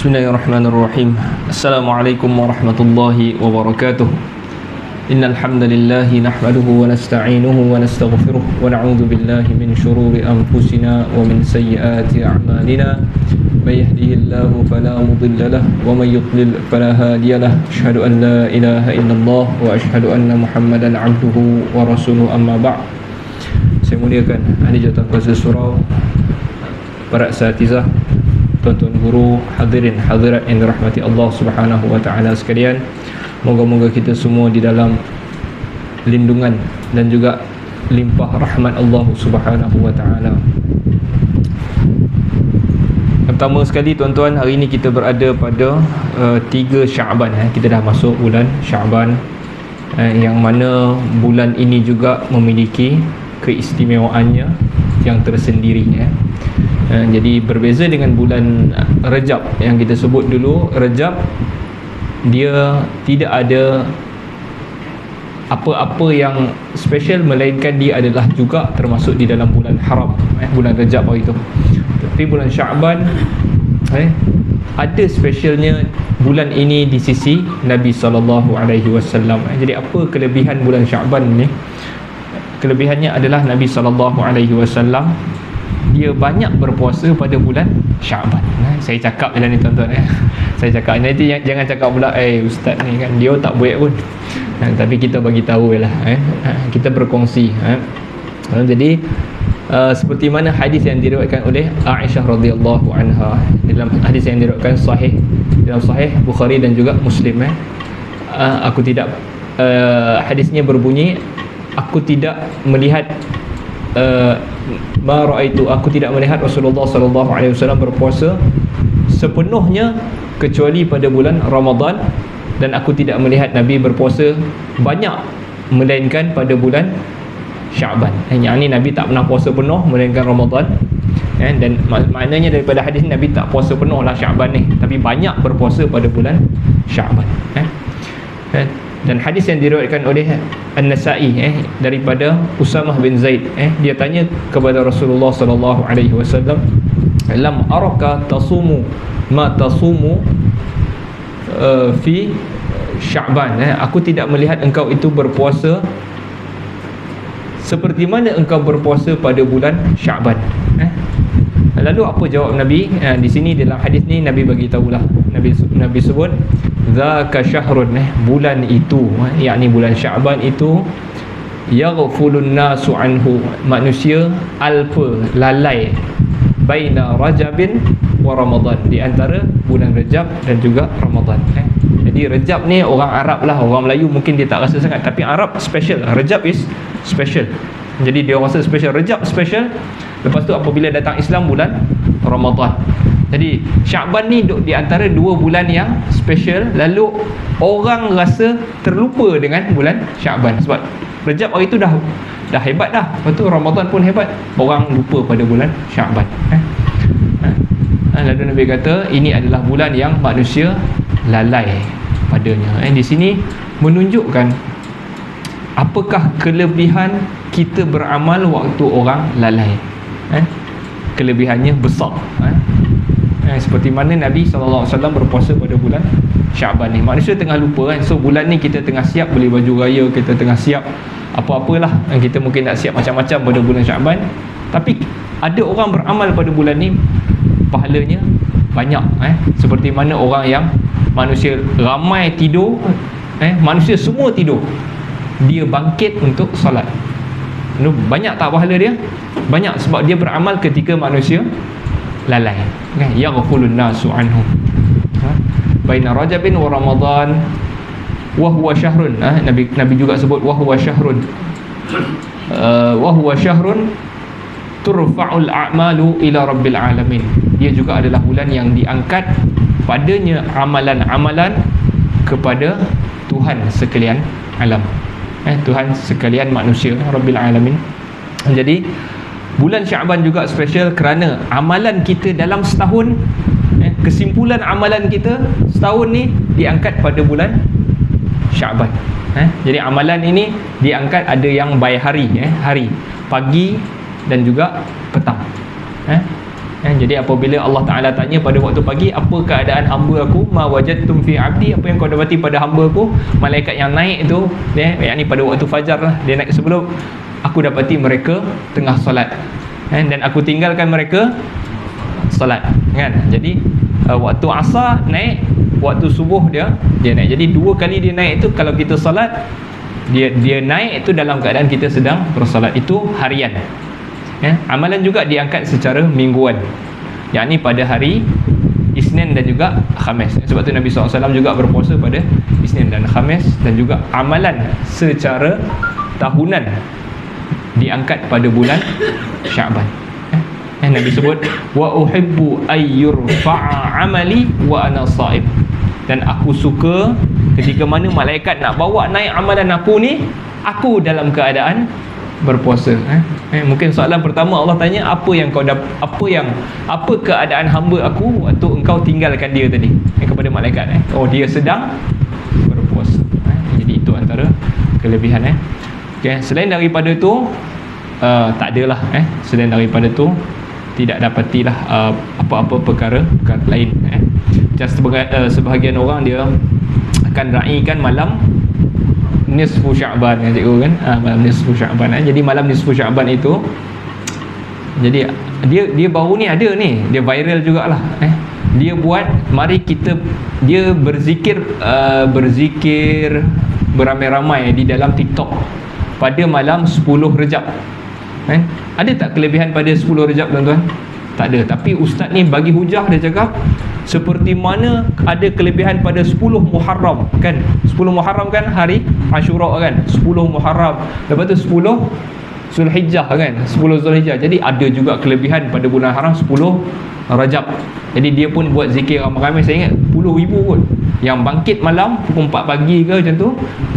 Bismillahirrahmanirrahim. Assalamualaikum warahmatullahi wabarakatuh. Innal hamdalillah nahmaduhu wa nasta'inuhu wa nastaghfiruh wa na'udzu billahi min shururi anfusina wa min sayyiati a'malina. May yahdihillahu fala mudilla lahu wa may yudlil fala hadiya lahu. Asyhadu an la ilaha illallah wa asyhadu anna Muhammadan 'abduhu wa rasuluhu, amma ba'd. Saya muliakan ahli jawatankuasa surau, para asatizah, tuan-tuan guru, hadirin hadirat yang dirahmati Allah Subhanahu wa taala sekalian. Moga-moga kita semua di dalam lindungan dan juga limpah rahmat Allah Subhanahu wa taala. Pertama sekali tuan-tuan, hari ini kita berada pada 3 Syaban. Kita dah masuk bulan Syaban, yang mana bulan ini juga memiliki keistimewaannya yang tersendiri. Jadi berbeza dengan bulan Rajab yang kita sebut dulu. Rajab dia tidak ada apa-apa yang special, melainkan dia adalah juga termasuk di dalam bulan haram, bulan Rajab itu. Tapi bulan Syaban ada specialnya bulan ini di sisi Nabi SAW. Jadi apa kelebihan bulan Syaban ni? Kelebihannya adalah Nabi SAW dia banyak berpuasa pada bulan Syaban. Saya cakap je lah ni tuan-tuan. Saya cakap nanti jangan cakap pula ustaz ni kan dia tak buat pun. Tapi kita bagi tahu je lah. Kita berkongsi. Jadi seperti mana hadis yang diriwayatkan oleh Aisyah radhiyallahu anha, dalam hadis yang diriwayatkan sahih dalam sahih Bukhari dan juga Muslim, aku tidak hadisnya berbunyi, aku tidak melihat aku tidak melihat Rasulullah sallallahu alaihi wasallam berpuasa sepenuhnya kecuali pada bulan Ramadan, dan aku tidak melihat Nabi berpuasa banyak melainkan pada bulan Syaban. Yang ni Nabi tak pernah puasa penuh melainkan Ramadan. Dan maknanya daripada hadis ni Nabi tak puasa penuh lah Syaban ni, tapi banyak berpuasa pada bulan Syaban. Dan hadis yang diriwayatkan oleh An-Nasa'i daripada Usamah bin Zaid, dia tanya kepada Rasulullah sallallahu alaihi wasallam, lam araka tasumu ma tasumu fi Sya'ban, aku tidak melihat engkau itu berpuasa seperti mana engkau berpuasa pada bulan Sya'ban. Lalu apa jawab Nabi? Di sini dalam hadis ni Nabi bagi tahulah, Nabi sebut zaka syahrun, bulan itu, yakni bulan Syaban itu, yaghfulun nasu anhu, manusia lalai baina Rajabin wa Ramadan, di antara bulan Rajab dan juga Ramadan. Jadi Rajab ni orang Arab lah, orang Melayu mungkin dia tak rasa sangat, tapi Arab special, Rajab is special. Jadi dia rasa special, Rajab special. Lepas tu apabila datang Islam bulan Ramadan. Jadi Syaban ni duduk di antara 2 bulan yang special, lalu orang rasa terlupa dengan bulan Syaban. Sebab Rajab hari tu dah hebat dah. Lepas tu Ramadan pun hebat, orang lupa pada bulan Syaban. Lalu Nabi kata ini adalah bulan yang manusia lalai padanya. Di sini menunjukkan apakah kelebihan kita beramal waktu orang lalai. Kelebihannya besar. Seperti mana Nabi SAW berpuasa pada bulan Syaban ni. Manusia tengah lupa So bulan ni kita tengah siap beli baju raya, kita tengah siap apa-apalah, kita mungkin nak siap macam-macam pada bulan Syaban. Tapi ada orang beramal pada bulan ni, pahalanya banyak. Seperti mana orang yang manusia ramai tidur, manusia semua tidur, dia bangkit untuk solat. Banyak tak pahala dia? Banyak, sebab dia beramal ketika manusia lalai. Yaghfulun nasu anhu baina Rajabin wa Ramadan wa huwa syahrun. Nabi juga sebut wa huwa syahrun, wa huwa syahrun turfa'ul a'malu ila rabbil alamin. Dia juga adalah bulan yang diangkat padanya amalan-amalan kepada Tuhan sekalian alam, Tuhan sekalian manusia, rabbil alamin. Jadi bulan Syaban juga special kerana amalan kita dalam setahun, kesimpulan amalan kita setahun ni diangkat pada bulan Syaban. Jadi amalan ini diangkat, ada yang by hari, hari, pagi dan juga petang. Jadi apabila Allah Ta'ala tanya pada waktu pagi, apa keadaan hamba aku, ma wajadtum fi abdi, apa yang kau dapati pada hamba aku, malaikat yang naik tu, yang ni pada waktu fajar lah, dia naik sebelum, aku dapati mereka tengah solat, dan aku tinggalkan mereka solat, kan. Jadi waktu asar naik, waktu subuh dia naik. Jadi 2 kali dia naik tu, kalau kita solat, dia naik itu dalam keadaan kita sedang bersolat. Itu harian. Amalan juga diangkat secara mingguan, yakni pada hari Isnin dan juga Khamis. Sebab tu Nabi SAW juga berpuasa pada Isnin dan Khamis. Dan juga amalan secara tahunan diangkat pada bulan Sya'ban. Nabi sebut, wa uhibbu ayyurfa'a amali wa ana sha'ib. Dan aku suka ketika mana malaikat nak bawa naik amalan aku ni, aku dalam keadaan berpuasa. Mungkin soalan pertama Allah tanya, apa keadaan hamba aku waktu engkau tinggalkan dia tadi, kepada malaikat. Oh, dia sedang berpuasa. Jadi itu antara kelebihan. Selain daripada tu, tak adalah. Selain daripada tu, tidak dapatilah apa-apa perkara lain. Macam sebahagian orang dia akan raikan malam nisfu Sya'ban, kan cikgu, kan? Malam nisfu Sya'ban. Jadi malam nisfu Sya'ban itu, jadi dia baru ni ada ni, dia viral jugalah. Dia buat, mari kita, dia berzikir beramai-ramai di dalam TikTok pada malam 10 Rejab. Ada tak kelebihan pada 10 Rejab, tuan-tuan? Tak ada. Tapi ustaz ni bagi hujah, dia cakap seperti mana ada kelebihan pada 10 Muharram, kan? 10 Muharram kan hari Ashura, kan? 10 Muharram, lepas tu 10 Zulhijjah, kan? 10 Zulhijjah. Jadi ada juga kelebihan pada bulan haram 10 Rajab. Jadi dia pun buat zikir ramai-ramai. Saya ingat puluh ribu pun yang bangkit malam pukul 4 pagi ke macam tu,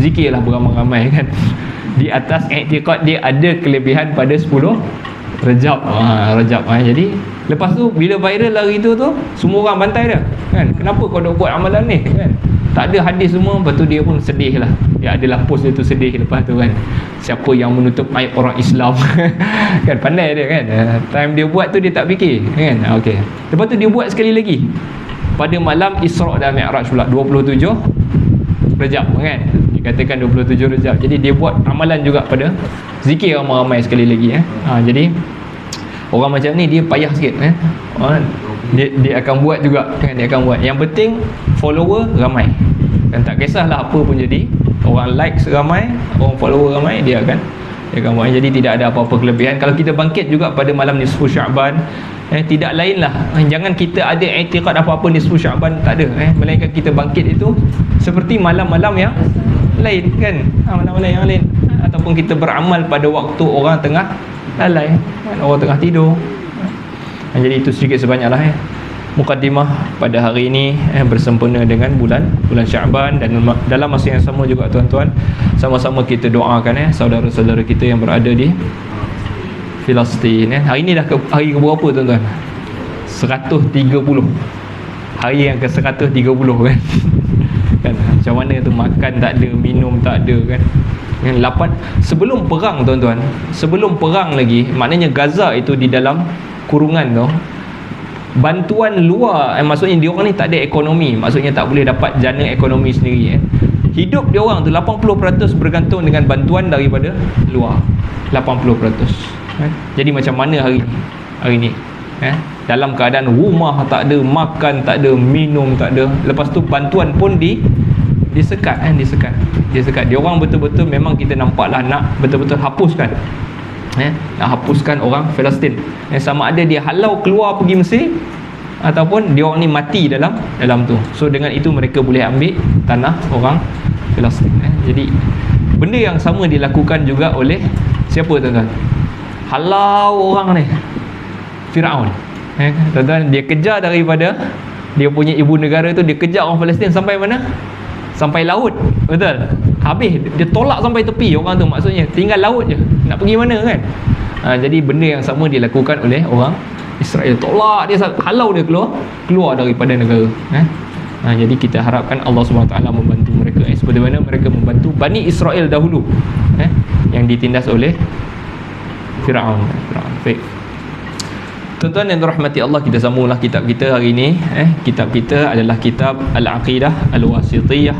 zikirlah beramai-ramai, kan? Di atas i'tiqad dia ada kelebihan pada 10 Rejab. Jadi lepas tu bila viral hari tu semua orang bantai dia, kan? Kenapa kau dah buat amalan ni, kan? Tak ada hadis semua. Lepas tu dia pun sedih lah. Dia adalah post dia tu sedih lepas tu, kan? Siapa yang menutup aib orang Islam? Kan pandai dia, kan? Time dia buat tu dia tak fikir, kan? Okey. Lepas tu dia buat sekali lagi pada malam Isra' dan Mi'raj pula, 27 Rejab, kan? Dikatakan 27 Rejab. Jadi dia buat amalan juga pada zikir ramai-ramai sekali lagi. Jadi orang macam ni dia payah sikit. Dia akan buat juga, kan? Dia akan buat. Yang penting follower ramai, kan? Tak kisahlah apa pun jadi. Orang like ramai, orang follower ramai, dia akan buat. Jadi tidak ada apa-apa kelebihan. Kalau kita bangkit juga pada malam nisfu Sya'ban, tidak lainlah, jangan kita ada i'tiqad apa-apa nisfu Sya'ban, tak ada. Melainkan kita bangkit itu seperti malam-malam yang lain, kan? Malam-malam yang lain. Ataupun kita beramal pada waktu orang tengah lalai, kan? Orang tengah tidur. Jadi itu sedikit sebanyaklah mukaddimah pada hari ini bersempena dengan bulan Sya'ban. Dan dalam masa yang sama juga, tuan-tuan, sama-sama kita doakan saudara-saudara kita yang berada di Filastin. Hari ini dah hari ke berapa, tuan-tuan? 130. Hari yang ke 130, kan? Kan macam mana tu, makan tak ada, minum tak ada, kan? 8 sebelum perang, tuan-tuan, sebelum perang lagi, maknanya Gaza itu di dalam kurungan tu, bantuan luar, maksudnya dia orang ni tak ada ekonomi, maksudnya tak boleh dapat jana ekonomi sendiri. Hidup dia orang tu 80% bergantung dengan bantuan daripada luar. 80%. Jadi macam mana hari ni? Dalam keadaan rumah tak ada, makan tak ada, minum tak ada. Lepas tu bantuan pun disekat. Dia orang betul-betul memang kita nampaklah nak betul-betul hapuskan. Nak hapuskan orang Palestin. Sama ada dia halau keluar pergi Mesir ataupun dia orang ni mati dalam tu. So dengan itu mereka boleh ambil tanah orang Palestin. Jadi benda yang sama dilakukan juga oleh siapa, tuan-tuan? Halau orang ni Firaun. Tuan-tuan, dia kejar daripada dia punya ibu negara tu, dia kejar orang Palestin sampai mana? Sampai laut. Betul? Habis dia tolak sampai tepi orang tu, maksudnya tinggal laut je. Nak pergi mana, kan? Jadi benda yang sama dilakukan oleh orang Israel. Tolak dia, halau dia keluar daripada negara. Jadi kita harapkan Allah SWT membantu mereka, seperti mana mereka membantu Bani Israel dahulu, yang ditindas oleh Firaun. Baik. Tuan-tuan yang dirahmati Allah, kita sambunglah kitab kita hari ini. Kitab kita adalah kitab Al-Aqidah Al-Wasithiyah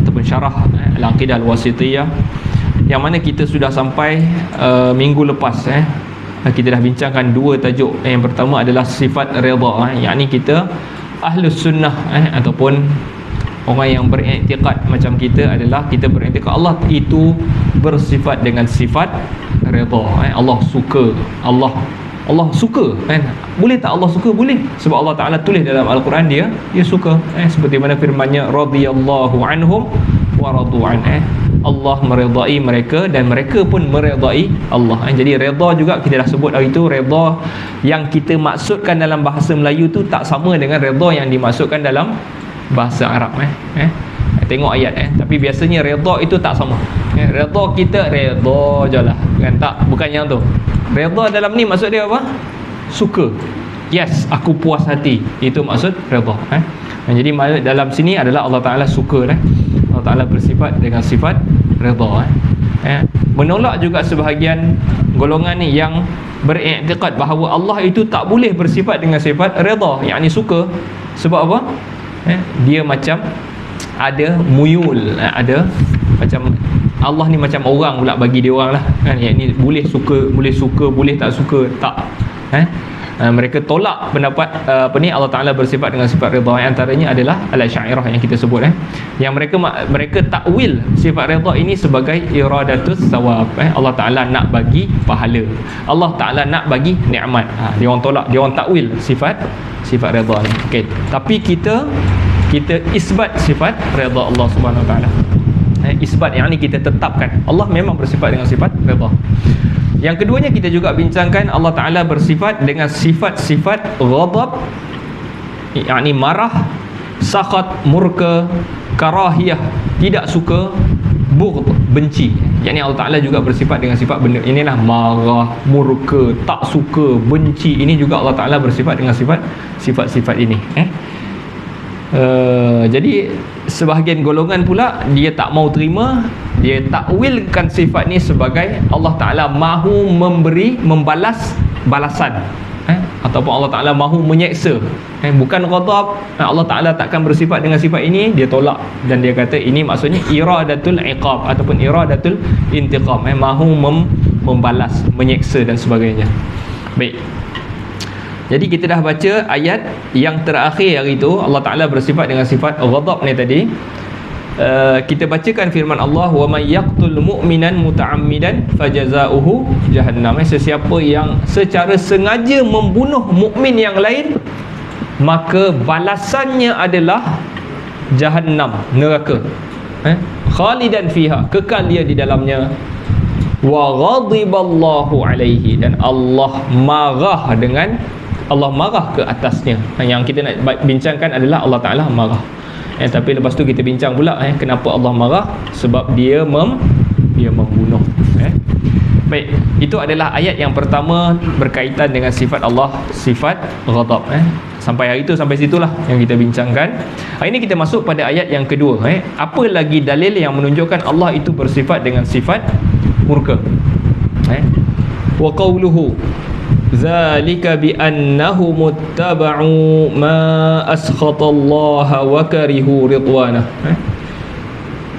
ataupun syarah Al-Aqidah Al-Wasithiyah, yang mana kita sudah sampai minggu lepas. Kita dah bincangkan dua tajuk. Yang pertama adalah sifat redha, yakni kita Ahlus Sunnah ataupun orang yang beriktikad macam kita adalah kita beriktikad Allah itu bersifat dengan sifat redha. Allah suka, Allah suka, kan? Boleh tak Allah suka? Boleh, sebab Allah Ta'ala tulis dalam Al-Quran dia suka. Seperti mana firman-Nya, radhiyallahu anhum wa radu an. Allah meredai mereka dan mereka pun meredai Allah. Jadi redha juga kita dah sebut hari itu, redha yang kita maksudkan dalam bahasa Melayu tu tak sama dengan redha yang dimaksudkan dalam bahasa Arab. Tengok ayat tapi biasanya redha itu tak sama. Redha kita redha je lah, kan? Tak, bukan yang tu. Redha dalam ni maksud dia apa? Suka. Yes, aku puas hati. Itu maksud redha. Jadi dalam sini adalah Allah Ta'ala suka. Allah Ta'ala bersifat dengan sifat redha. Menolak juga sebahagian golongan ni yang beriktikad bahawa Allah itu tak boleh bersifat dengan sifat redha, yakni suka. Sebab apa? Dia macam ada muyul, ada macam Allah ni macam orang pula bagi dia orang lah, kan? Yang ni boleh suka, boleh tak suka, tak. Mereka tolak pendapat Allah Ta'ala bersifat dengan sifat redha. Antaranya adalah Al-Asy'ariyah yang kita sebut, yang mereka takwil sifat redha ini sebagai iradatus sawab. Allah Ta'ala nak bagi pahala, Allah Ta'ala nak bagi nikmat. Dia orang tolak, dia orang takwil sifat redha ni. Okay. Tapi kita isbat sifat redha Allah Subhanahu Wa Ta'ala. Isbat yang ni kita tetapkan Allah memang bersifat dengan sifat redha. Yang keduanya kita juga bincangkan Allah Ta'ala bersifat dengan sifat-sifat ghadab, yakni marah, sakhat, murka, karahiyah, tidak suka, bughd, benci. Yakni Allah Ta'ala juga bersifat dengan sifat benda inilah, marah, murka, tak suka, benci. Ini juga Allah Ta'ala bersifat dengan sifat-sifat ini. Jadi sebahagian golongan pula dia tak mau terima, dia takwilkan sifat ni sebagai Allah Ta'ala mahu membalas balasan, ataupun Allah Ta'ala mahu menyeksa. Bukan ghadab. Allah Ta'ala takkan bersifat dengan sifat ini, dia tolak dan dia kata ini maksudnya iradatul iqab ataupun iradatul intiqam, mahu membalas, menyeksa dan sebagainya. Baik, jadi kita dah baca ayat yang terakhir hari itu, Allah Ta'ala bersifat dengan sifat ghadab ni tadi. Kita bacakan firman Allah, wa may yaqtul mu'minan muta'ammidan fajazauhu jahannam. Sesiapa yang secara sengaja membunuh mukmin yang lain, maka balasannya adalah jahannam, neraka. Khalidan fiha, kekal dia di dalamnya. Wa ghadiballahu alaihi, dan Allah marah ke atasnya. Yang kita nak bincangkan adalah Allah Ta'ala marah. Tapi lepas tu kita bincang pula kenapa Allah marah? Sebab dia membunuh. Baik, itu adalah ayat yang pertama berkaitan dengan sifat Allah, sifat ghadab. Sampai hari itu, sampai situlah yang kita bincangkan. Hari ini kita masuk pada ayat yang kedua. Apa lagi dalil yang menunjukkan Allah itu bersifat dengan sifat murka? Wa qawluhu zalika bi annahum muttaba'u ma askhatallaha wa karihu ridwanah.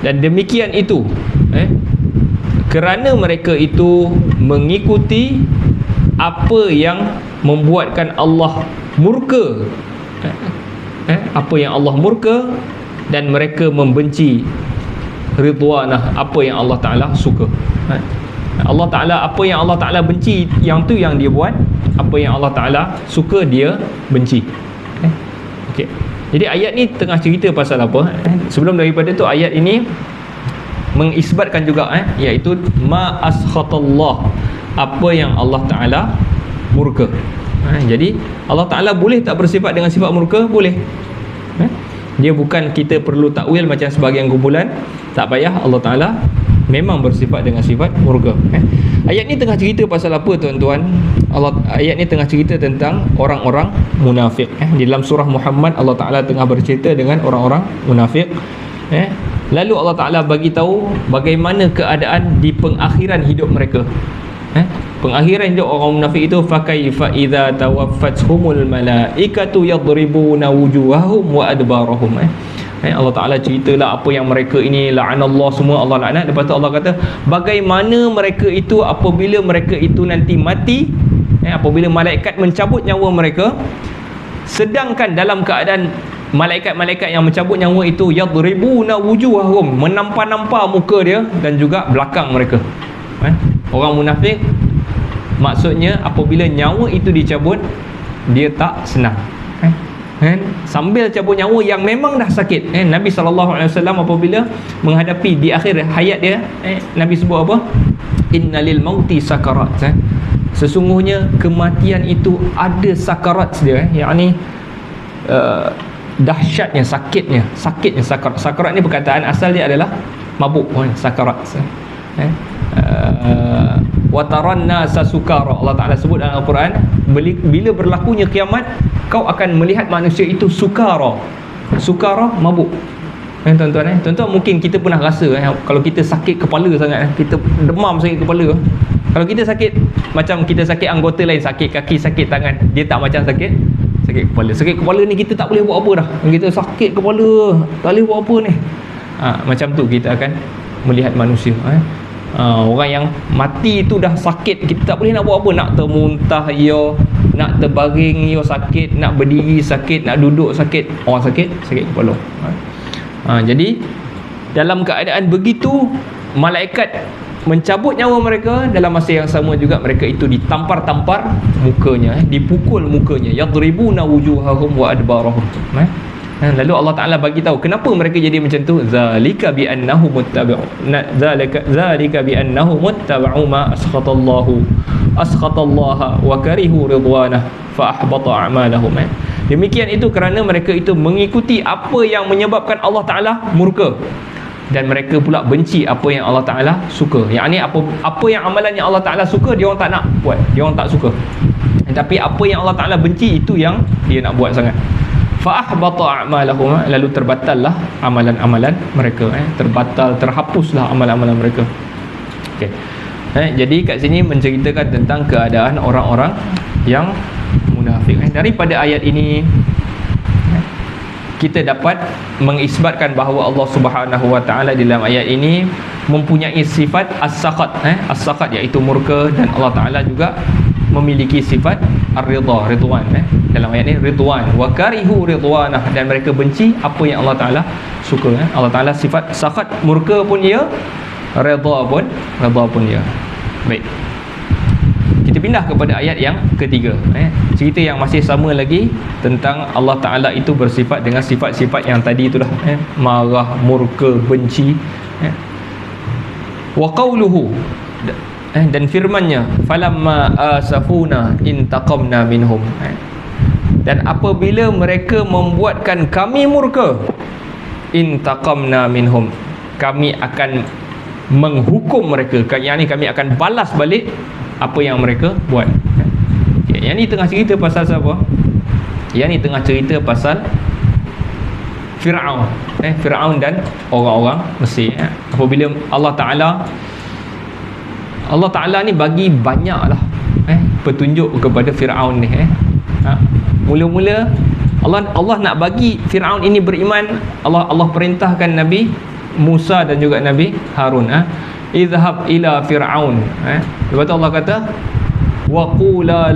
Dan demikian itu kerana mereka itu mengikuti apa yang membuatkan Allah murka, apa yang Allah murka, dan mereka membenci ridwanah, apa yang Allah Ta'ala suka. Allah Ta'ala, apa yang Allah Ta'ala benci, yang tu yang dia buat. Apa yang Allah Ta'ala suka, dia benci. Okay. Jadi ayat ni tengah cerita pasal apa? Sebelum daripada tu, ayat ini mengisbatkan juga iaitu ma askhatallah, apa yang Allah Ta'ala murka. Jadi Allah Ta'ala boleh tak bersifat dengan sifat murka? Boleh. Dia bukan kita perlu takwil macam sebahagian kumpulan. Tak payah, Allah Ta'ala memang bersifat dengan sifat murka. Ayat ni tengah cerita pasal apa, tuan-tuan? Ayat ni tengah cerita tentang orang-orang munafik. Di dalam surah Muhammad, Allah Ta'ala tengah bercerita dengan orang-orang munafik. Lalu Allah Ta'ala bagi tahu bagaimana keadaan di pengakhiran hidup mereka. Pengakhiran hidup orang munafik itu, fakaifa idza tawaffathumul malaikatu yadribuna wujuhahum wa adbarahum. Allah Ta'ala ceritalah apa yang mereka ini la'anallah, semua Allah laknat. Lepas tu Allah kata bagaimana mereka itu apabila mereka itu nanti mati, apabila malaikat mencabut nyawa mereka, sedangkan dalam keadaan malaikat-malaikat yang mencabut nyawa itu yadribuna wujuhahum, menampar-nampar muka dia dan juga belakang mereka. Orang munafik maksudnya apabila nyawa itu dicabut, dia tak senang. Sambil cabut nyawa yang memang dah sakit. Nabi SAW apabila menghadapi di akhir hayat dia, Nabi sebut apa? Innalil mauti sakarat. Sesungguhnya kematian itu ada sakarat dia. Yakni dahsyatnya, sakitnya sakarat. Sakarat ni perkataan asal dia adalah mabuk. Sakarat. Wataran nasa sukara, Allah Ta'ala sebut dalam Al-Quran, bila berlakunya kiamat, kau akan melihat manusia itu sukara. Sukara, mabuk. Tuan-tuan, tuan-tuan mungkin kita pernah rasa kalau kita sakit kepala sangat, kita demam sakit kepala. Kalau kita sakit, macam kita sakit anggota lain, sakit kaki, sakit tangan, dia tak macam sakit kepala. Sakit kepala ni kita tak boleh buat apa dah. Kita sakit kepala, tak boleh buat apa ni. Macam tu kita akan melihat manusia. Orang yang mati itu dah sakit, kita tak boleh nak buat apa. Nak termuntah yo, nak terbaring yo sakit, nak berdiri sakit, nak duduk sakit. Orang sakit kepala. Jadi dalam keadaan begitu, malaikat mencabut nyawa mereka, dalam masa yang sama juga mereka itu ditampar-tampar mukanya, dipukul mukanya, yadribuna wujuhahum wa adbarahum. Lalu Allah Ta'ala bagi tahu kenapa mereka jadi macam tu. Zalika bi annahu muttaba'u, zalika bi annahu muttaba'u ma askhatallaha wa karihu ridwanah fa ahbata a'malahum. Demikian itu kerana mereka itu mengikuti apa yang menyebabkan Allah Ta'ala murka, dan mereka pula benci apa yang Allah Ta'ala suka. Yang ni apa yang amalan yang Allah Ta'ala suka, dia orang tak nak buat, dia orang tak suka. Tapi apa yang Allah Ta'ala benci, itu yang dia nak buat sangat. Fa ahbata a'malahum, lalu terbatallah amalan-amalan mereka. Terhapuslah amalan-amalan mereka. Okey. Jadi kat sini menceritakan tentang keadaan orang-orang yang munafik. Daripada ayat ini kita dapat mengisbatkan bahawa Allah Subhanahu Wa Taala dalam ayat ini mempunyai sifat as-sakhat, as-sakhat iaitu murka, dan Allah Taala juga memiliki sifat ar-ridha, ridwan. Dalam ayat ini ridwan, wa karihu ridwanah, dan mereka benci apa yang Allah Taala suka. Allah Taala sifat sakhat, murka pun dia, redha pun dia. Baik, kita pindah kepada ayat yang ketiga. Cerita yang masih sama lagi tentang Allah Ta'ala itu bersifat dengan sifat-sifat yang tadi itulah, marah, murka, benci. Wa qawluhu, dan firmannya, falamma asafuna intaqamna minhum, dan apabila mereka membuatkan kami murka, intaqamna minhum, kami akan menghukum mereka. Yang ni kami akan balas balik apa yang mereka buat. Yang ni tengah cerita pasal siapa? Yang ni tengah cerita pasal Fir'aun. Fir'aun dan orang-orang Mesir. Apabila Allah Ta'ala ni bagi banyaklah petunjuk kepada Fir'aun ni. Mula-mula Allah nak bagi Fir'aun ini beriman. Allah perintahkan Nabi Musa dan juga Nabi Harun, izhab ila Fir'aun. Lepas tu Allah kata wa qula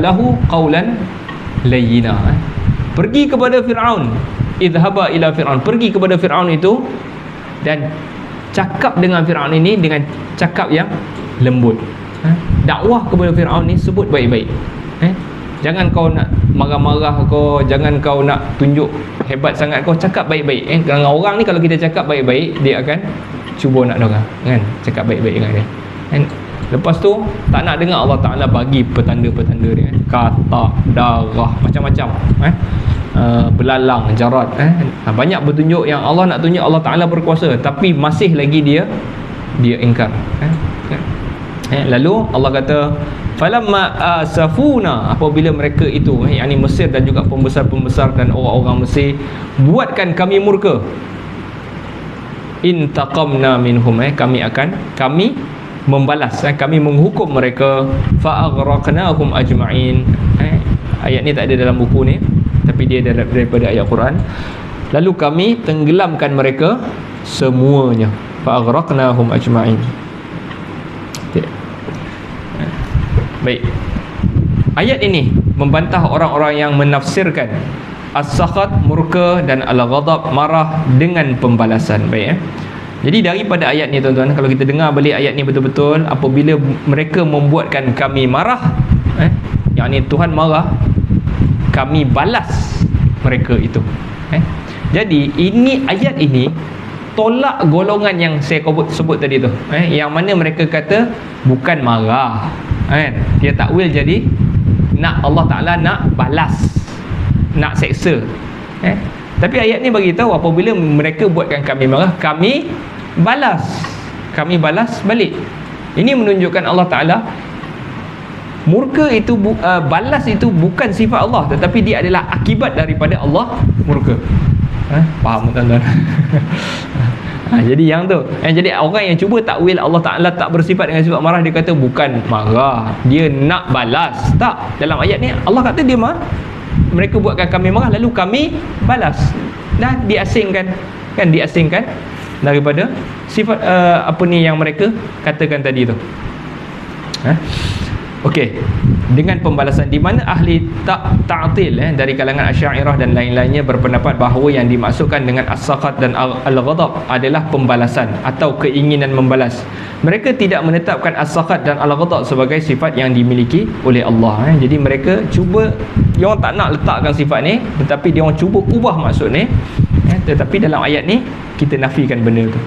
lahu qawlan layyina. Pergi kepada Fir'aun, izhaba ila Fir'aun, pergi kepada Fir'aun itu dan cakap dengan Fir'aun ini dengan cakap yang lembut. Dakwah kepada Fir'aun ni sebut baik-baik. Jangan kau nak marah-marah kau, jangan kau nak tunjuk hebat sangat kau, cakap baik-baik. Dengan orang ni kalau kita cakap baik-baik, dia akan cuba nak dengar, kan? Cakap baik-baik dengan dia. Lepas tu tak nak dengar, Allah Ta'ala bagi petanda-petanda dia, katak, darah, macam-macam, belalang, jarat, banyak bertunjuk yang Allah nak tunjuk Allah Ta'ala berkuasa, tapi masih lagi dia ingkar. Lalu Allah kata falamma asafuna, apabila mereka itu, yakni Mesir dan juga pembesar-pembesar dan orang-orang Mesir buatkan kami murka, intaqamna minhum, kami membalas, kami menghukum mereka. Fa aghraqnahum ajma'in. Ayat ni tak ada dalam buku ni, tapi dia daripada ayat Quran. Lalu kami tenggelamkan mereka semuanya. Fa aghraqnahum ajma'in. Okay. Baik. Ayat ini membantah orang-orang yang menafsirkan as-sakhat, murka, dan al-ghadab, marah, dengan pembalasan. Baik, Jadi daripada ayat ni tuan-tuan, kalau kita dengar balik ayat ni betul-betul, apabila mereka membuatkan kami marah, yang ni Tuhan marah, kami balas mereka itu. Jadi ini ayat ini tolak golongan yang saya sebut tadi tu, yang mana mereka kata bukan marah, dia takwil jadi nak Allah Ta'ala nak balas, nak seksa. Tapi ayat ni bagi tahu apabila mereka buatkan kami marah, kami balas balik. Ini menunjukkan Allah Ta'ala murka itu balas itu bukan sifat Allah, tetapi dia adalah akibat daripada Allah murka. Faham tuan-tuan? Jadi yang tu, jadi orang yang cuba takwil Allah Ta'ala tak bersifat dengan sifat marah, dia kata bukan marah, dia nak balas. Tak, dalam ayat ni Allah kata dia mereka buatkan kami marah, lalu kami balas. Dan diasingkan daripada sifat apa ni yang mereka katakan tadi tu. Okey, dengan pembalasan, di mana ahli ta'til dari kalangan Asy'ariyah dan lain-lainnya berpendapat bahawa yang dimaksudkan dengan as-sakhat dan al-ghadab adalah pembalasan atau keinginan membalas. Mereka tidak menetapkan as-sakhat dan al-ghadab sebagai sifat yang dimiliki oleh Allah. Jadi mereka cuba, dia orang tak nak letakkan sifat ni, tetapi dia orang cuba ubah maksud ni. Tetapi dalam ayat ni kita nafikan benda tu.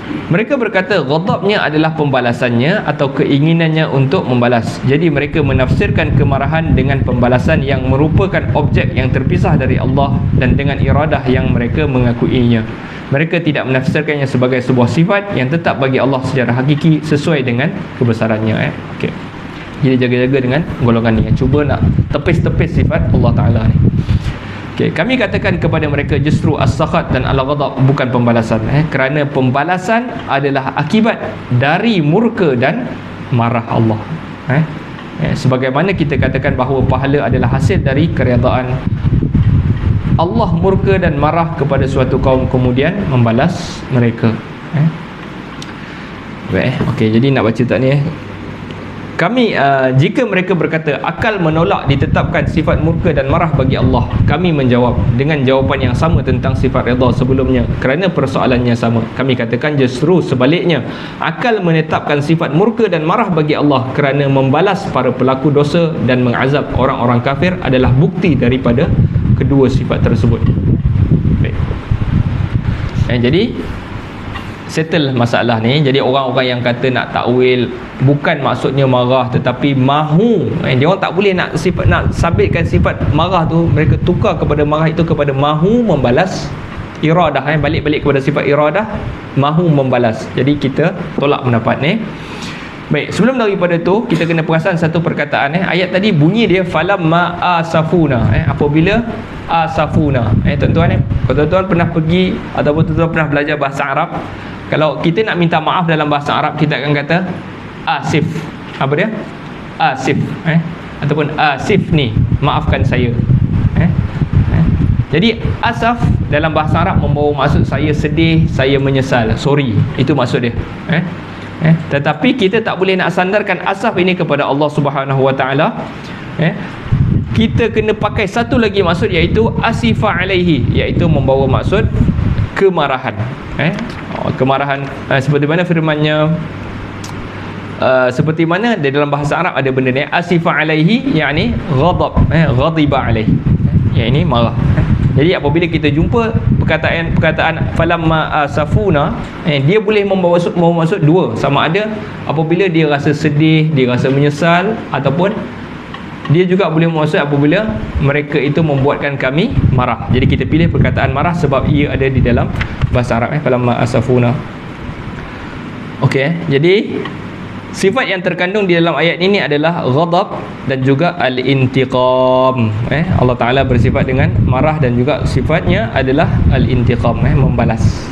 Mereka berkata ghadabnya adalah pembalasannya atau keinginannya untuk membalas. Jadi mereka menafsirkan kemarahan dengan pembalasan yang merupakan objek yang terpisah dari Allah dan dengan iradah yang mereka mengakuinya. Mereka tidak menafsirkannya sebagai sebuah sifat yang tetap bagi Allah secara hakiki sesuai dengan kebesarannya. Okey. Jadi jaga-jaga dengan golongan ni, cuba nak tepis-tepis sifat Allah Ta'ala ni. Okay, kami katakan kepada mereka justru as-sakhat dan al-ghadab bukan pembalasan, kerana pembalasan adalah akibat dari murka dan marah Allah. Sebagaimana kita katakan bahawa pahala adalah hasil dari keredaan Allah murka dan marah kepada suatu kaum, kemudian membalas mereka. Okey, jadi nak baca tak ni? Kami jika mereka berkata akal menolak ditetapkan sifat murka dan marah bagi Allah, kami menjawab dengan jawapan yang sama tentang sifat redha sebelumnya kerana persoalannya sama. Kami katakan justru sebaliknya, akal menetapkan sifat murka dan marah bagi Allah kerana membalas para pelaku dosa dan mengazab orang-orang kafir adalah bukti daripada kedua sifat tersebut. Baik. Jadi settle masalah ni. Jadi orang-orang yang kata nak takwil bukan maksudnya marah tetapi mahu, dia orang tak boleh nak sabitkan sifat marah tu, mereka tukar kepada marah itu kepada mahu membalas, iradah, balik-balik kepada sifat iradah, mahu membalas. Jadi kita tolak pendapat ni. Baik, sebelum daripada tu kita kena perasan satu perkataan. Ayat tadi bunyi dia falamma asafuna, apabila asafuna. Tuan-tuan, kalau tuan-tuan pernah pergi ataupun tuan-tuan pernah belajar bahasa Arab, kalau kita nak minta maaf dalam bahasa Arab, kita akan kata asif. Apa dia? Asif. Ataupun asif ni, maafkan saya. Jadi asaf dalam bahasa Arab membawa maksud saya sedih, saya menyesal, sorry. Itu maksud dia. Tetapi kita tak boleh nak sandarkan asaf ini kepada Allah Subhanahu Wa Taala. Kita kena pakai satu lagi maksud, iaitu asifa alaihi, iaitu membawa maksud kemarahan. Kemarahan, seperti mana firman-Nya, seperti mana di dalam bahasa Arab ada benda ni, asifa alaihi, yakni ghadab, ghadiba alaihi, yakni marah. Jadi apabila kita jumpa perkataan falamma asafuna, dia boleh membawa maksud dua, sama ada apabila dia rasa sedih, dia rasa menyesal, ataupun dia juga boleh maksud apabila mereka itu membuatkan kami marah. Jadi kita pilih perkataan marah sebab ia ada di dalam bahasa Arab, falamma asafuna. Okey, jadi sifat yang terkandung di dalam ayat ini adalah ghadab dan juga al-intiqam. Allah Ta'ala bersifat dengan marah dan juga sifatnya adalah al-intiqam, membalas.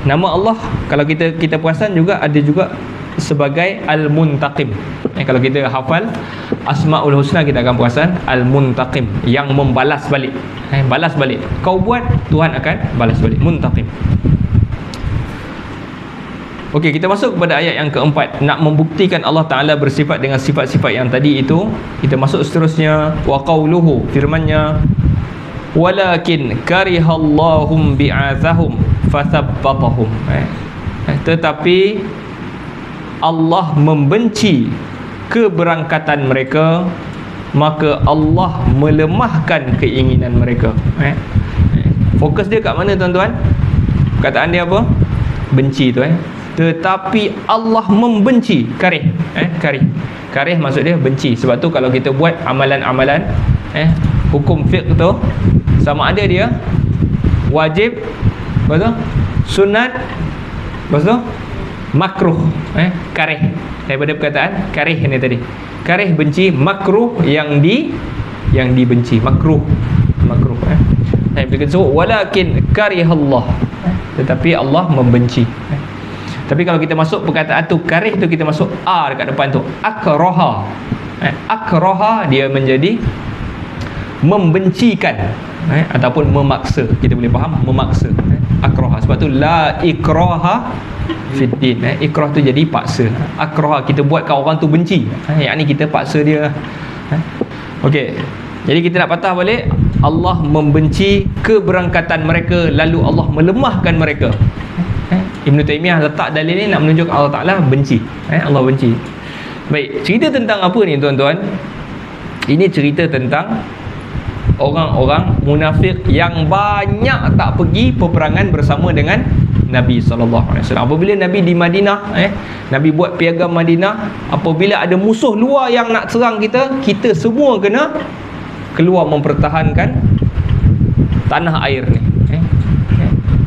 Nama Allah kalau kita perasan juga ada juga sebagai Al-Muntaqim. Kalau kita hafal Asmaul Husna, kita akan perasan Al-Muntaqim, yang membalas balik. Balas balik. Kau buat, Tuhan akan balas balik. Muntaqim. Okey, kita masuk kepada ayat yang keempat. Nak membuktikan Allah Ta'ala bersifat dengan sifat-sifat yang tadi itu, kita masuk seterusnya. Wa qawluhu, firmannya, walakin karihallahum bi'athahum fathabbatahum. Tetapi Allah membenci keberangkatan mereka, maka Allah melemahkan keinginan mereka. Fokus dia kat mana tuan-tuan? Perkataan dia apa? Benci tu. Tetapi Allah membenci. Karih. Karih maksud dia benci. Sebab tu kalau kita buat amalan-amalan hukum fiqh tu, sama ada dia wajib, lepas tu sunat, lepas tu makruh. Karih, daripada perkataan karih ni tadi. Karih benci, makruh yang dibenci. Makruh. Kita sebut walakin karihallah, tetapi Allah membenci. Tapi kalau kita masuk perkataan tu karih tu, kita masuk a dekat depan tu, akraha. Akraha dia menjadi membencikan, ataupun memaksa. Kita boleh faham memaksa. Akraha, sebab tu la ikraha fiddin. Ikrah tu jadi paksa. Akraha, kita buatkan orang tu benci. Yang ni kita paksa dia. Okey, jadi kita nak patah balik. Allah membenci keberangkatan mereka, lalu Allah melemahkan mereka. Ibn Taymiyah letak dalil ni nak menunjuk Allah Ta'ala benci. Allah benci. Baik, cerita tentang apa ni tuan-tuan? Ini cerita tentang orang-orang munafik yang banyak tak pergi peperangan bersama dengan Nabi SAW. Apabila Nabi di Madinah, Nabi buat piagam Madinah, apabila ada musuh luar yang nak serang kita, kita semua kena keluar mempertahankan tanah air ni.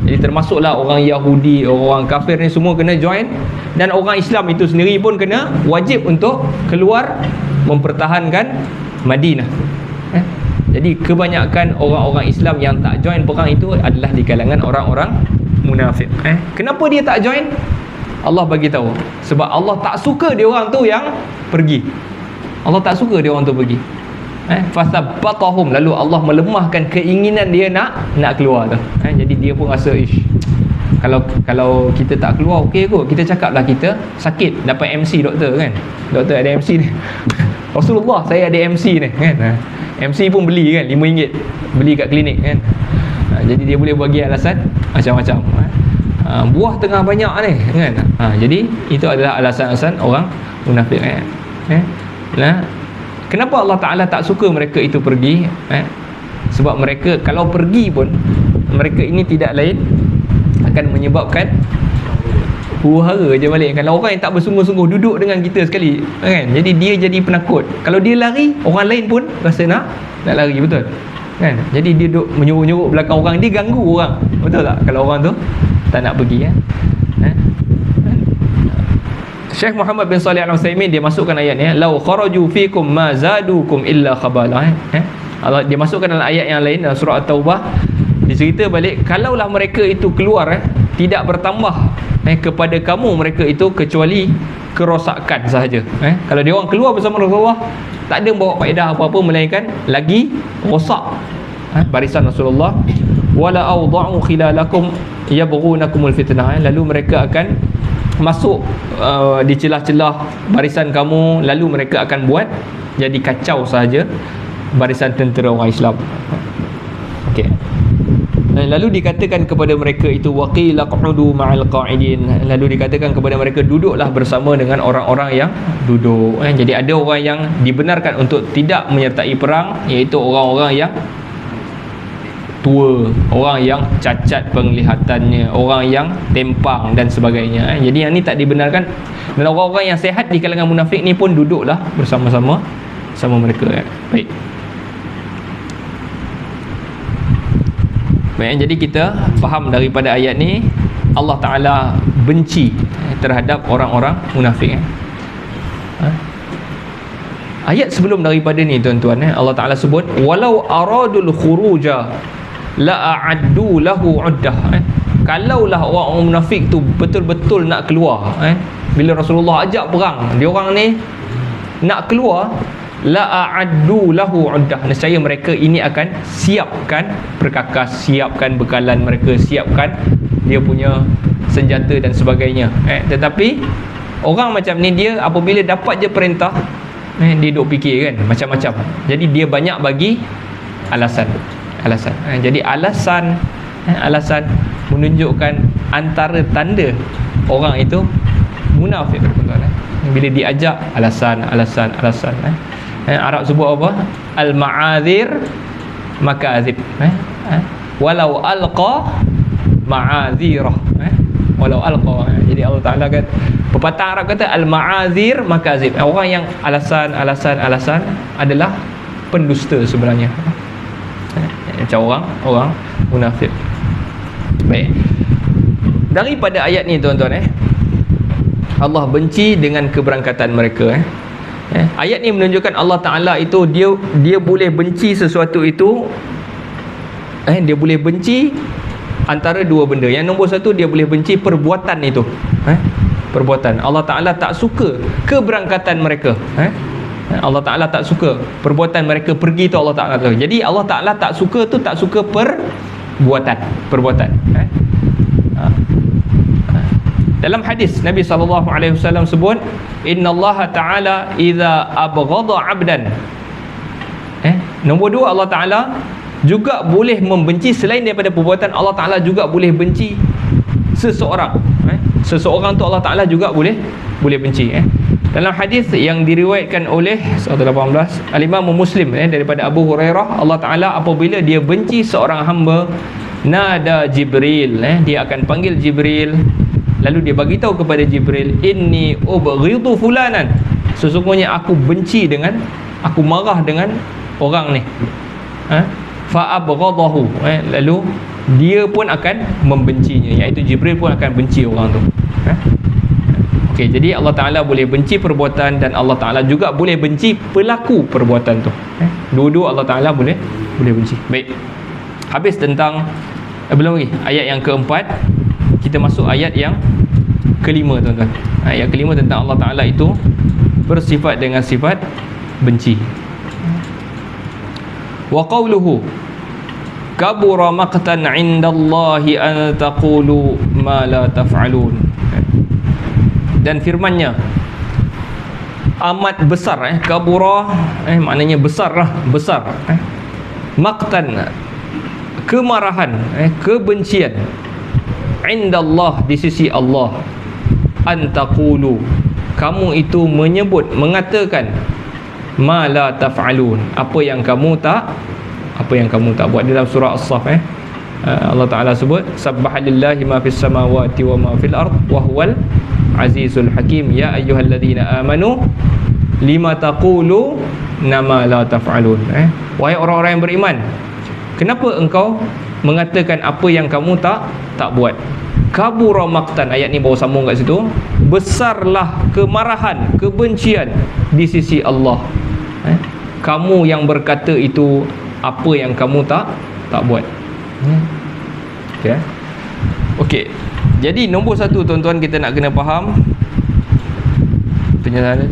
Jadi termasuklah orang Yahudi, orang kafir ni semua kena join, dan orang Islam itu sendiri pun kena wajib untuk keluar mempertahankan Madinah. Jadi kebanyakan orang-orang Islam yang tak join perang itu adalah di kalangan orang-orang munafik. Kenapa dia tak join? Allah bagi tahu. Sebab Allah tak suka dia orang tu yang pergi. Allah tak suka dia orang tu pergi. Fasabbatahum, lalu Allah melemahkan keinginan dia nak keluar tu. Jadi dia pun rasa kalau kita tak keluar okey kot, kita cakap lah kita sakit, dapat MC doktor kan. Doktor ada MC ni. Rasulullah, saya ada MC ni kan. MC pun beli kan, RM5 beli kat klinik kan. Jadi dia boleh bagi alasan macam-macam. Buah tengah banyak ni kan. Jadi itu adalah alasan-alasan orang munafik kan. Kenapa Allah Ta'ala tak suka mereka itu pergi? Sebab mereka kalau pergi pun, mereka ini tidak lain akan menyebabkan huru-hara je balik. Kalau orang yang tak bersungguh-sungguh duduk dengan kita sekali kan, jadi dia jadi penakut. Kalau dia lari, orang lain pun rasa nak lari, betul kan? Jadi dia duduk menyuruh-nyuruh belakang orang, dia ganggu orang, betul tak? Kalau orang tu tak nak pergi Syekh Muhammad bin Salih Al-Utsaimin dia masukkan ayat ni, lau kharaju fikum ma zadukum illa khabala. Allah dia masukkan dalam ayat yang lain dalam surah At-Taubah, dicerita balik, kalaulah mereka itu keluar tidak bertambah kepada kamu mereka itu kecuali kerosakan sahaja. Kalau dia orang keluar bersama Rasulullah, tak ada bawa faedah apa-apa melainkan lagi rosak barisan Rasulullah. Wala awda'u khilalakum yabghunakumul fitnah. Lalu mereka akan masuk di celah-celah barisan kamu, lalu mereka akan buat jadi kacau sahaja barisan tentera orang Islam. Okey. Lalu dikatakan kepada mereka itu waqila qudu ma'al qa'idin. Lalu dikatakan kepada mereka duduklah bersama dengan orang-orang yang duduk. Jadi ada orang yang dibenarkan untuk tidak menyertai perang, iaitu orang-orang yang tua, orang yang cacat penglihatannya, orang yang tempang dan sebagainya. Jadi yang ni tak dibenarkan. Dan orang-orang yang sehat di kalangan munafik ni pun duduklah bersama-sama sama mereka. Baik. Baik, jadi kita faham daripada ayat ni Allah Ta'ala benci terhadap orang-orang munafik. Ayat sebelum daripada ni tuan-tuan, Allah Ta'ala sebut walau aradul khuruja la a'addu lahu uddah. Kalaulah orang munafik tu betul-betul nak keluar, bila Rasulullah ajak perang, dia orang ni nak keluar, la a'addu lahu 'uddah, nescaya mereka ini akan siapkan perkakas, siapkan bekalan mereka, siapkan dia punya senjata dan sebagainya. Tetapi orang macam ni, dia apabila dapat je perintah, dia duk fikir kan macam-macam. Jadi dia banyak bagi alasan. Jadi alasan menunjukkan antara tanda orang itu munafik, tuan-tuan. Bila diajak alasan. Arab sebut apa? Al-ma'adzir makadzib. Walau alqa ma'adzirah. Walau alqa. Jadi Allah Taala kata, pepatah Arab kata al-ma'adzir makadzib. Orang yang alasan adalah pendusta sebenarnya. Macam orang munafik. Baik. Daripada ayat ni, tuan-tuan, Allah benci dengan keberangkatan mereka. Ayat ni menunjukkan Allah Ta'ala itu dia boleh benci sesuatu itu. Dia boleh benci antara dua benda. Yang nombor satu, dia boleh benci perbuatan itu. Perbuatan. Allah Ta'ala tak suka keberangkatan mereka. Allah Ta'ala tak suka perbuatan mereka pergi tu, Allah Ta'ala tahu. Jadi Allah Ta'ala tak suka tu, tak suka perbuatan. Dalam hadis Nabi SAW sebut, innallaha ta'ala idza abghadha 'abdan. Nombor dua, Allah Ta'ala juga boleh membenci selain daripada perbuatan. Allah Ta'ala juga boleh benci seseorang. Seseorang tu Allah Ta'ala juga boleh benci. Dalam hadis yang diriwayatkan oleh 118 Al-Imam Muslim daripada Abu Hurairah, Allah Ta'ala apabila dia benci seorang hamba, nada Jibril, dia akan panggil Jibril, lalu dia bagi tahu kepada Jibril, inni ubghidu fulanan, sesungguhnya aku benci dengan, aku marah dengan orang ni. Fa abghadahu, lalu dia pun akan membencinya, iaitu Jibril pun akan benci orang tu. Okey, jadi Allah Ta'ala boleh benci perbuatan dan Allah Ta'ala juga boleh benci pelaku perbuatan tu. Dua-dua Allah Ta'ala boleh benci. Baik. Habis tentang belum lagi ayat yang keempat, kita masuk ayat yang kelima, tuan-tuan. Ayat kelima tentang Allah Ta'ala itu bersifat dengan sifat benci. Wa qawluhu kabura maqtan 'indallahi an taqulu ma la taf'alun. Dan firmannya amat besar, kabura maknanya besar. Maqtan, kemarahan, kebencian, indallah, di sisi Allah, antaqulu, kamu itu menyebut, mengatakan, ma la taf'alun, apa yang kamu tak buat. Dalam surah As-Saff Allah Ta'ala sebut, sabbahalillahi ma fis samawati wa ma fil ard wa huwal azizul hakim, ya ayyuhalladzina amanu lima taqulu nama la taf'alun. Wahai orang-orang yang beriman, kenapa engkau mengatakan apa yang kamu tak buat? Kabura maqtan, ayat ni baru sambung kat situ, besarlah kemarahan, kebencian di sisi Allah, kamu yang berkata itu apa yang kamu tak buat. Okey. Jadi nombor satu, tuan-tuan, kita nak kena faham penjelasan.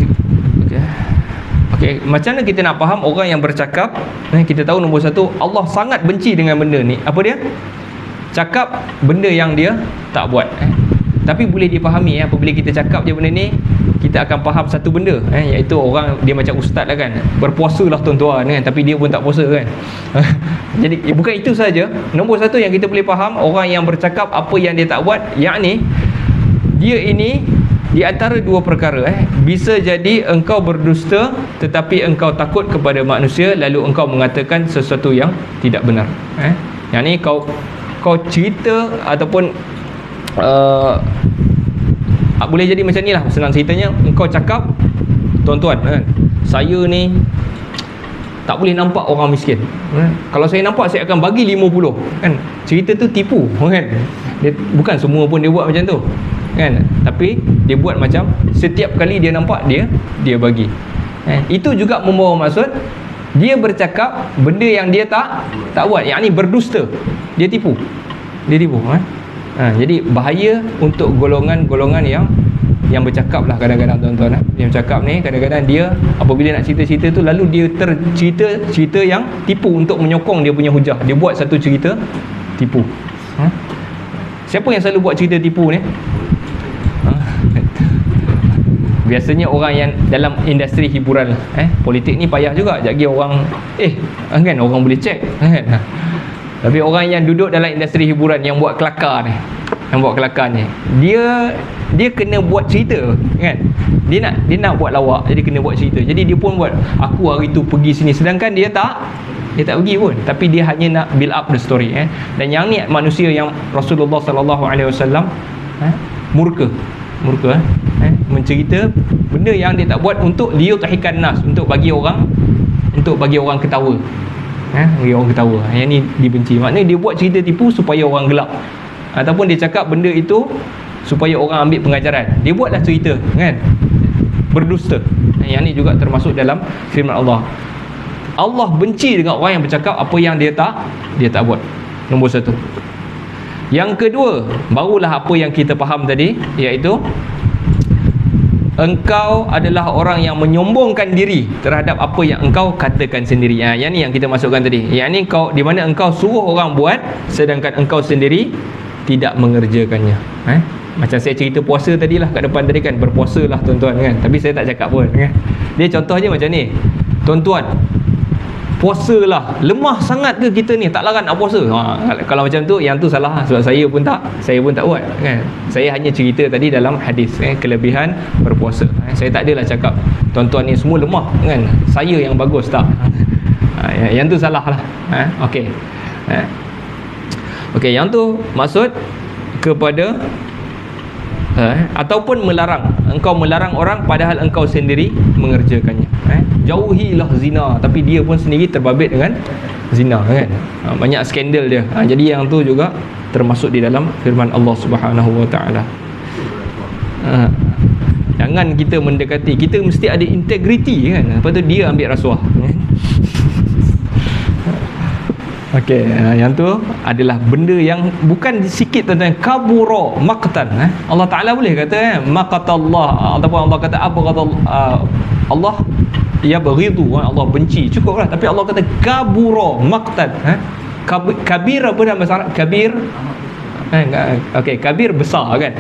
Okey, macam mana kita nak faham orang yang bercakap? Kita tahu nombor satu, Allah sangat benci dengan benda ni. Apa dia? Cakap benda yang dia tak buat. Tapi boleh dipahami apabila kita cakap je benda ni, kita akan faham satu benda, iaitu orang dia macam ustaz lah kan, berpuasa lah tuan-tuan kan, tapi dia pun tak puasa kan. Jadi bukan itu saja. Nombor satu yang kita boleh faham, orang yang bercakap apa yang dia tak buat, yakni dia ini di antara dua perkara. Bisa jadi engkau berdusta tetapi engkau takut kepada manusia, lalu engkau mengatakan sesuatu yang tidak benar. Yakni kau cerita ataupun boleh jadi macam ni lah, senang ceritanya, engkau cakap, tuan-tuan saya ni tak boleh nampak orang miskin, kalau saya nampak saya akan bagi 50 kan. Cerita tu tipu kan, dia, bukan semua pun dia buat macam tu kan, tapi dia buat macam setiap kali dia nampak dia bagi. Itu juga membawa maksud dia bercakap benda yang dia tak buat, yakni berdusta, dia tipu. Jadi bahaya untuk golongan-golongan yang bercakap lah kadang-kadang tuan-tuan. Dia bercakap ni kadang-kadang dia apabila nak cerita-cerita tu lalu dia cerita yang tipu untuk menyokong dia punya hujah. Dia buat satu cerita tipu. Siapa yang selalu buat cerita tipu ni? Biasanya orang yang dalam industri hiburan. Politik ni payah juga. Jadi orang kan orang boleh check kan. Tapi orang yang duduk dalam industri hiburan yang buat kelakar ni, dia kena buat cerita kan. Dia nak buat lawak, jadi kena buat cerita. Jadi dia pun buat, aku hari tu pergi sini, sedangkan dia tak pergi pun, tapi dia hanya nak build up the story. Dan yang ni manusia yang Rasulullah sallallahu alaihi wasallam murka mencerita benda yang dia tak buat untuk liyudhikan nas, untuk bagi orang ketawa. Bagi orang ketawa. Yang ni dibenci. Maknanya dia buat cerita tipu supaya orang gelak, ataupun dia cakap benda itu supaya orang ambil pengajaran. Dia buatlah cerita kan, berdusta. Yang ni juga termasuk dalam firman Allah. Allah benci dengan orang yang bercakap apa yang dia tak buat. Nombor satu. Yang kedua, barulah apa yang kita faham tadi, iaitu engkau adalah orang yang menyombongkan diri terhadap apa yang engkau katakan sendiri. Yang ni yang kita masukkan tadi. Yang ni di mana engkau suruh orang buat sedangkan engkau sendiri tidak mengerjakannya. Macam saya cerita puasa tadilah kat depan tadi kan, berpuasalah tuan-tuan kan, tapi saya tak cakap pun kan. Dia contoh je macam ni, tuan-tuan, puasalah, lemah sangat ke kita ni, tak larat nak puasa. Kalau macam tu, yang tu salah, sebab saya pun tak buat kan. Saya hanya cerita tadi dalam hadis kelebihan berpuasa. Saya tak adalah cakap tuan-tuan ni semua lemah kan, saya yang bagus, tak. Yang tu salah lah. Okey. Okey, yang tu maksud kepada ataupun melarang. Engkau melarang orang padahal engkau sendiri mengerjakannya. Jauhilah zina, tapi dia pun sendiri terbabit dengan zina kan. Banyak skandal dia. Jadi yang tu juga termasuk di dalam firman Allah Subhanahu Wa Taala. Jangan kita mendekati, kita mesti ada integriti kan. Lepas tu dia ambil rasuah. Okey, yang tu adalah benda yang bukan sikit tuan-tuan, kabura maqtan. Allah Taala boleh kata maqatallah, ataupun Allah kata apa kata Allah ya beridu, Allah benci, cukuplah. Tapi Allah kata kabura maqtan. Kabir apa dalam bahasa Arab? Kabir. Okey, kabir besar kan.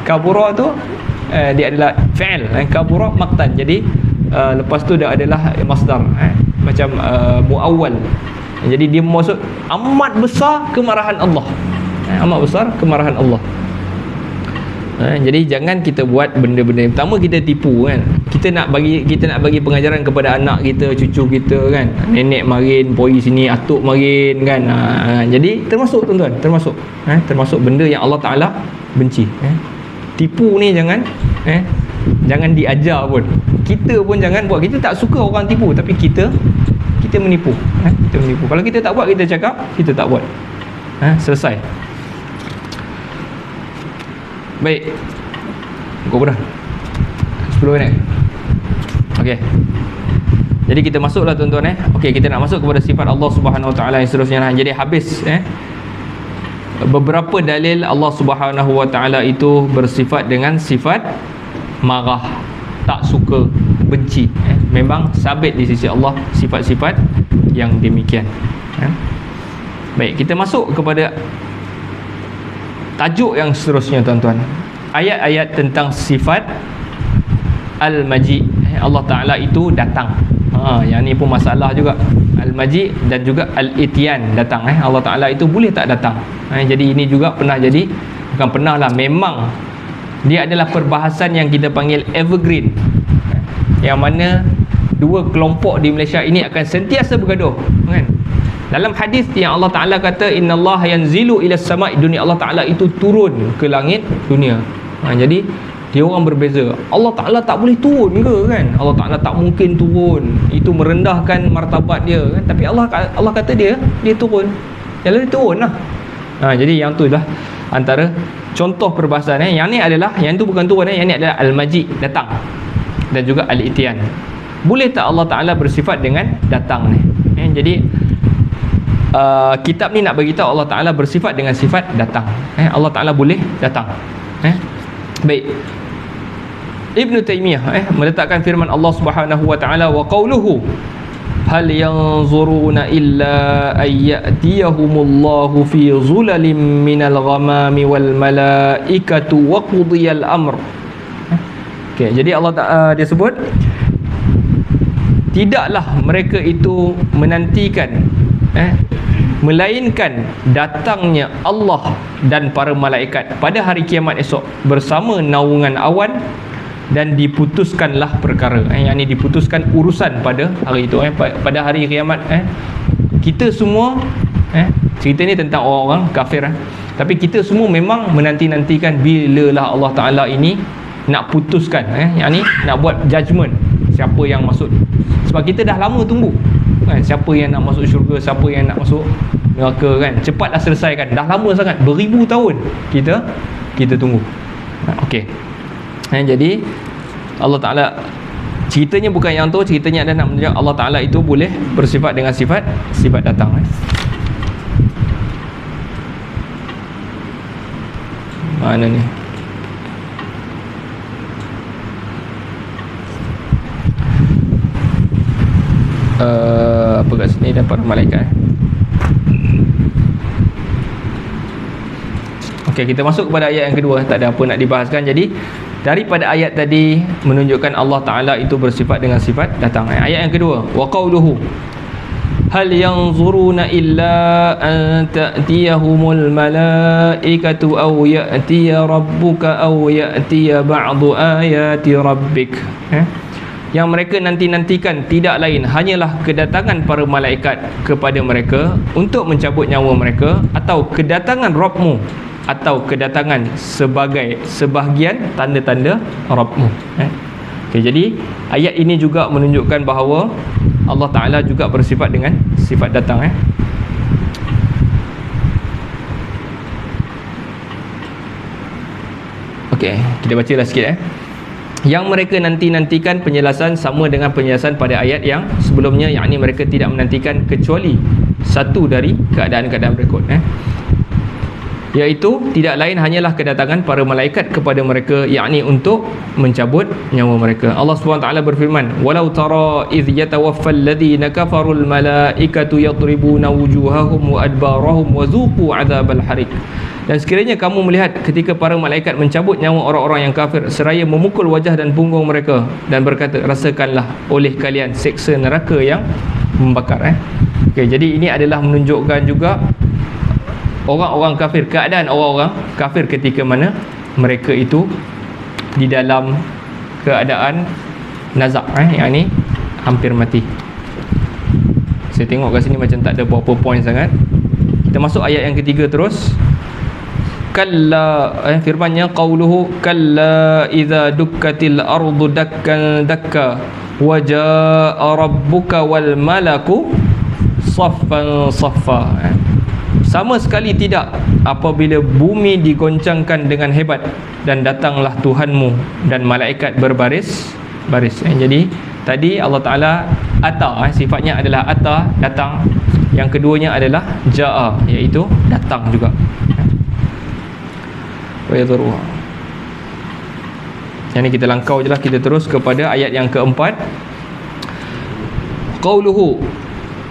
Kabura tu dia adalah fi'il, kabura maqtan. Jadi lepas tu dia adalah masdar, macam muawwal. Jadi dia maksud amat besar kemarahan Allah. Amat besar kemarahan Allah. Jadi jangan kita buat benda-benda. Pertama, kita tipu kan. Kita nak bagi pengajaran kepada anak kita, cucu kita kan. Nenek marin, poi sini, atuk marin kan. Jadi termasuk tuan-tuan, termasuk benda yang Allah Taala benci. Tipu ni jangan diajar pun. Kita pun jangan buat. Kita tak suka orang tipu, tapi kita menipu. Kita menipu. Kalau kita tak buat, kita cakap kita tak buat. Selesai. Baik. Kau berapa? 10 minit. Okey. Jadi kita masuklah tuan-tuan Okey, kita nak masuk kepada sifat Allah Subhanahu Wa Taala yang seterusnya. Jadi habis beberapa dalil Allah Subhanahu Wa Taala itu bersifat dengan sifat marah, tak suka, benci. Memang sabit di sisi Allah sifat-sifat yang demikian. Baik, kita masuk kepada tajuk yang seterusnya tuan-tuan. Ayat-ayat tentang sifat Al-Maji. Allah Ta'ala itu datang. Yang ni pun masalah juga. Al-Maji dan juga Al-Ityan, datang. Allah Ta'ala itu boleh tak datang. Jadi ini juga pernah jadi, bukan pernah lah, memang dia adalah perbahasan yang kita panggil evergreen, yang mana dua kelompok di Malaysia ini akan sentiasa bergaduh kan. Dalam hadis yang Allah Ta'ala kata innallaha yanzilu ila samai dunia, Allah Ta'ala itu turun ke langit dunia. Jadi dia orang berbeza. Allah Ta'ala tak boleh turun ke kan? Allah Ta'ala tak mungkin turun. Itu merendahkan martabat dia kan? Tapi Allah kata dia turun. Jadi dia turun lah. Jadi yang tu lah antara contoh perbahasan. Yang ni adalah, yang tu bukan turun, yang ni adalah Al-Maji, datang, dan juga Al-Ityan. Boleh tak Allah Ta'ala bersifat dengan datang ni? Jadi kitab ni nak beritahu Allah Ta'ala bersifat dengan sifat datang. Allah Ta'ala boleh datang. Baik, Ibn Taymiyah meletakkan firman Allah Subhanahu wa Ta'ala, wa qawluhu hal yanzuruna illa ayyatiyahumullahu fi zulalin minal ghamami wal malaikatu wa qudiyal amr. Okay, jadi Allah Ta'ala dia sebut, tidaklah mereka itu menantikan melainkan datangnya Allah dan para malaikat pada hari kiamat esok bersama naungan awan, dan diputuskanlah perkara, yang ini diputuskan urusan pada hari itu, pada hari kiamat. Kita semua, cerita ni tentang orang-orang kafir, tapi kita semua memang menanti-nantikan bilalah Allah Ta'ala ini nak putuskan, yang ni nak buat judgement siapa yang masuk. Sebab kita dah lama tunggu, siapa yang nak masuk syurga, siapa yang nak masuk neraka, kan. Cepatlah selesaikan, dah lama sangat, beribu tahun kita tunggu. Okey. Jadi Allah Ta'ala ceritanya bukan yang tu, ceritanya ada nak menunjuk Allah Ta'ala itu boleh bersifat dengan sifat datang. Mana ni? Apa kat sini dapat malaikat. Okey, kita masuk kepada ayat yang kedua. Tak ada apa nak dibahaskan. Jadi daripada ayat tadi menunjukkan Allah Ta'ala itu bersifat dengan sifat datang. Ayat yang kedua, wa qawluhu hal yanzuruna illa an ta'tiyahumul malaikatu aw ya'tiya rabbuka aw ya'tiya ba'du ayati rabbik. Yang mereka nanti-nantikan tidak lain hanyalah kedatangan para malaikat kepada mereka untuk mencabut nyawa mereka, atau kedatangan Rabbmu, atau kedatangan sebahagian tanda-tanda Rabbmu. Okay, jadi ayat ini juga menunjukkan bahawa Allah Ta'ala juga bersifat dengan sifat datang. Okey, kita bacalah sikit. Yang mereka nanti-nantikan penjelasan sama dengan penjelasan pada ayat yang sebelumnya, yakni mereka tidak menantikan kecuali satu dari keadaan-keadaan berikut, iaitu tidak lain hanyalah kedatangan para malaikat kepada mereka, yakni untuk mencabut nyawa mereka. Allah SWT berfirman, walau tara idh yatawaffal ladhina kafarul malaikatu yadribuna wujuhahum wa adbarahum wa zuqu adzabal harik. Dan sekiranya kamu melihat ketika para malaikat mencabut nyawa orang-orang yang kafir seraya memukul wajah dan punggung mereka dan berkata, rasakanlah oleh kalian seksa neraka yang membakar. Okay, jadi ini adalah menunjukkan juga orang-orang kafir, keadaan orang-orang kafir ketika mana mereka itu di dalam keadaan nazak, yang ni hampir mati. Saya tengok kat sini macam tak ada berapa point sangat. Kita masuk ayat yang ketiga terus. Kalla, firmannya qauluhu kalla idza dukkatil ardu dakkan dakka wa jaa rabbuka wal malaku saffan saffa. Sama sekali tidak apabila bumi digoncangkan dengan hebat dan datanglah Tuhanmu dan malaikat berbaris-baris. Jadi tadi Allah Ta'ala ata, sifatnya adalah ata, datang. Yang keduanya adalah ja'a, iaitu datang juga. Yang ni kita langkau je lah, kita terus kepada ayat yang keempat. Qauluhu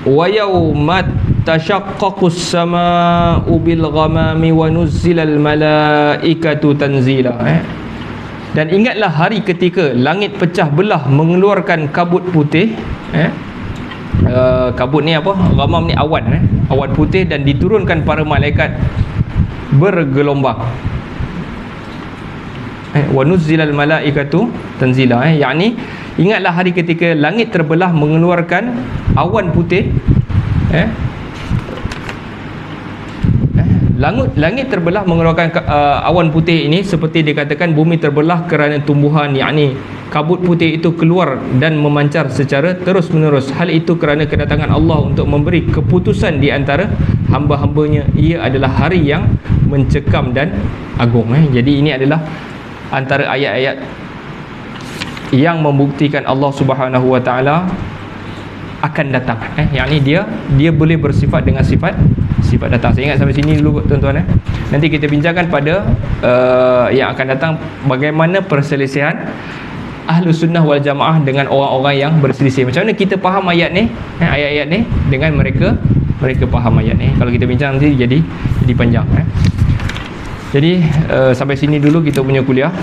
wa yawma tashaqqaqus samaa'u bil ghamami wa nuzzilal malaikatu tanzila. Dan ingatlah hari ketika langit pecah belah mengeluarkan kabut putih. Kabut ni apa? Ghamam ni awan, awan putih, dan diturunkan para malaikat bergelombang. Wa nuzzilal malaikatu tanzila, yakni ingatlah hari ketika langit terbelah mengeluarkan awan putih. Langit terbelah mengeluarkan awan putih ini seperti dikatakan bumi terbelah kerana tumbuhan, yakni kabut putih itu keluar dan memancar secara terus menerus. Hal itu kerana kedatangan Allah untuk memberi keputusan di antara hamba-hambanya. Ia adalah hari yang mencekam dan agung. Jadi ini adalah antara ayat-ayat yang membuktikan Allah Subhanahu Wa Taala akan datang. Yang ni dia boleh bersifat dengan sifat datang. Saya ingat sampai sini dulu tuan-tuan. Nanti kita bincangkan pada yang akan datang, bagaimana perselisihan Ahlus Sunnah wal Jamaah dengan orang-orang yang berselisih. Macam mana kita faham ayat ni, ayat-ayat ni dengan mereka faham ayat ni. Kalau kita bincang nanti jadi panjang. Jadi sampai sini dulu kita punya kuliah.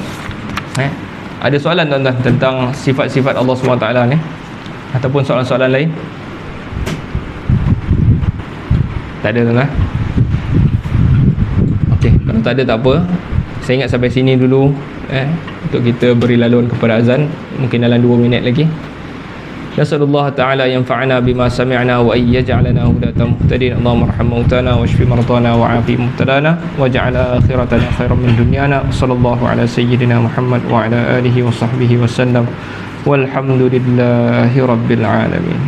Ada soalan tuan-tuan tentang sifat-sifat Allah SWT ni, ataupun soalan-soalan lain? Tak ada tuan-tuan? Okey, kalau tak ada tak apa. Saya ingat sampai sini dulu untuk kita beri laluan kepada azan, mungkin dalam 2 minit lagi. Nasallallahu ta'ala yanfa'ana bima sami'na wa yaj'alana hudatan muhtadin. Allahumma arham mautana washfi mardana wa 'afi mubtalana waj'al akhiratana khairan min dunyana. Sallallahu ala sayyidina Muhammad wa ala alihi wa sahbihi wa sallam. Walhamdulillahi rabbil alamin.